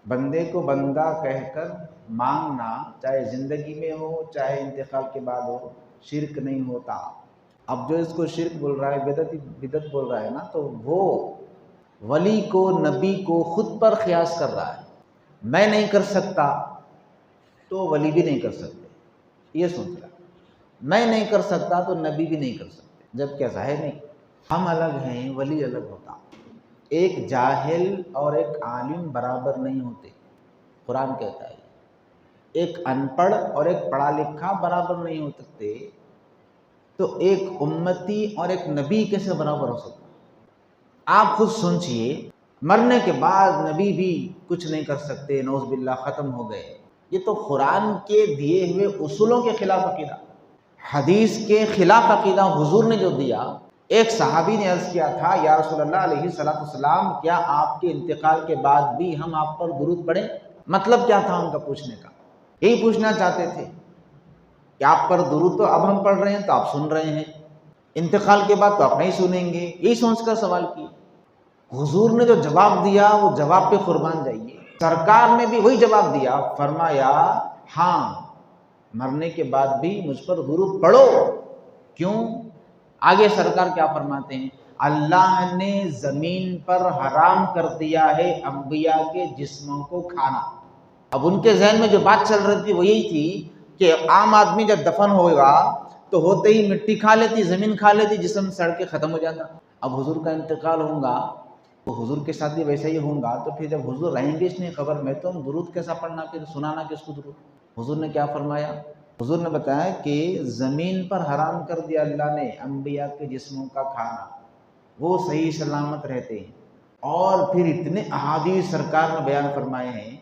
بندے کو بندہ کہہ کر مانگنا، چاہے زندگی میں ہو چاہے انتقال کے بعد ہو، شرک نہیں ہوتا۔ اب جو اس کو شرک بول رہا ہے، بدعت بول رہا ہے نا، تو وہ ولی کو، نبی کو خود پر قیاس کر رہا ہے۔ میں نہیں کر سکتا تو ولی بھی نہیں کر سکتے، یہ سوچ رہا ہے۔ میں نہیں کر سکتا تو نبی بھی نہیں کر سکتے، جبکہ ایسا ہے نہیں۔ ہم الگ ہیں، ولی الگ ہوتا۔ ایک جاہل اور ایک عالم برابر نہیں ہوتے، قرآن کہتا ہے۔ ایک ان پڑھ اور ایک پڑھا لکھا برابر نہیں ہو سکتے، تو ایک امتی اور ایک نبی کیسے برابر ہو سکتا؟ آپ خود سوچئے، مرنے کے بعد نبی بھی کچھ نہیں کر سکتے، نعوذ باللہ، ختم ہو گئے۔ یہ تو قرآن کے دیے ہوئے اصولوں کے خلاف عقیدہ، حدیث کے خلاف عقیدہ حضور نے جو دیا۔ ایک صحابی نے عرض کیا تھا، یا رسول اللہ علیہ السلام، کیا آپ کے انتقال کے بعد بھی ہم آپ پر درود پڑھیں؟ مطلب کیا تھا ان کا پوچھنے کا؟ یہی پوچھنا چاہتے تھے کہ آپ پر درود تو اب ہم پڑھ رہے ہیں تو آپ سن رہے ہیں، انتقال کے بعد تو آپ نہیں سنیں گے، یہی سوچ کر سوال کیے۔ حضور نے جو جواب دیا وہ جواب پہ قربان جائیے۔ سرکار نے بھی وہی جواب دیا، فرمایا ہاں، مرنے کے بعد بھی مجھ پر درود پڑھو۔ کیوں؟ آگے سرکار کیا فرماتے ہیں؟ اللہ نے زمین پر حرام کر دیا ہے انبیاء کے جسموں کو کھانا۔ اب ان کے ذہن میں جو بات چل رہی تھی وہ یہی تھی کہ عام آدمی جب دفن ہوگا تو ہوتے ہی مٹی کھا لیتی، زمین کھا لیتی، جسم سڑ کے ختم ہو جاتا۔ اب حضور کا انتقال ہوگا تو حضور کے ساتھ بھی ویسا ہی ہوگا، تو پھر جب حضور رہیں گے اس نے قبر میں تو ہم درود کیسا پڑھنا، پھر سنانا کس کو درود؟ حضور نے کیا فرمایا؟ حضور نے بتایا کہ زمین پر حرام کر دیا اللہ نے انبیاء کے جسموں کا کھانا، وہ صحیح سلامت رہتے ہیں۔ اور پھر اتنے احادیث سرکار نے بیان فرمائے ہیں،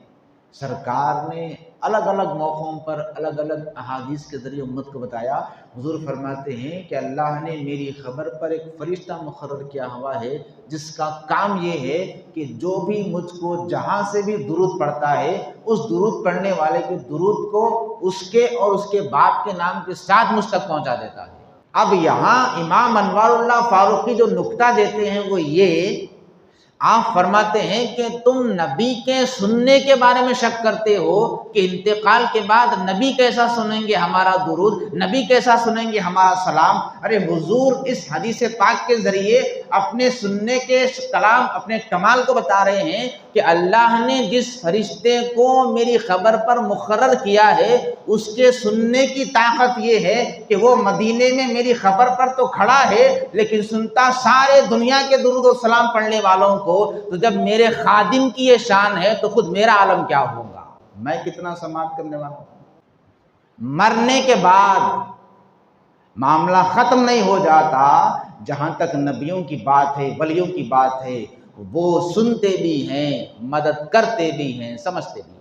سرکار نے الگ الگ موقعوں پر الگ الگ احادیث کے ذریعے امت کو بتایا۔ حضور فرماتے ہیں کہ اللہ نے میری خبر پر ایک فرشتہ مقرر کیا ہوا ہے جس کا کام یہ ہے کہ جو بھی مجھ کو جہاں سے بھی درود پڑھتا ہے، اس درود پڑھنے والے کے درود کو اس کے اور اس کے باپ کے نام کے ساتھ مجھ تک پہنچا دیتا ہے۔ اب یہاں امام انوار اللہ فاروقی جو نکتہ دیتے ہیں وہ یہ، آپ فرماتے ہیں کہ تم نبی کے سننے کے بارے میں شک کرتے ہو کہ انتقال کے بعد نبی کیسا سنیں گے ہمارا درود، نبی کیسا سنیں گے ہمارا سلام۔ ارے حضور اس حدیث پاک کے ذریعے اپنے سننے کے کلام، اپنے کمال کو بتا رہے ہیں کہ اللہ نے جس فرشتے کو میری خبر پر مقرر کیا ہے اس کے سننے کی طاقت یہ ہے کہ وہ مدینے میں میری خبر پر تو کھڑا ہے لیکن سنتا سارے دنیا کے درود و سلام پڑھنے والوں کو۔ تو جب میرے خادم کی یہ شان ہے تو خود میرا عالم کیا ہوگا، میں کتنا سماعت کرنے والا ہوں۔ مرنے کے بعد معاملہ ختم نہیں ہو جاتا، جہاں تک نبیوں کی بات ہے، ولیوں کی بات ہے، وہ سنتے بھی ہیں، مدد کرتے بھی ہیں، سمجھتے بھی ہیں۔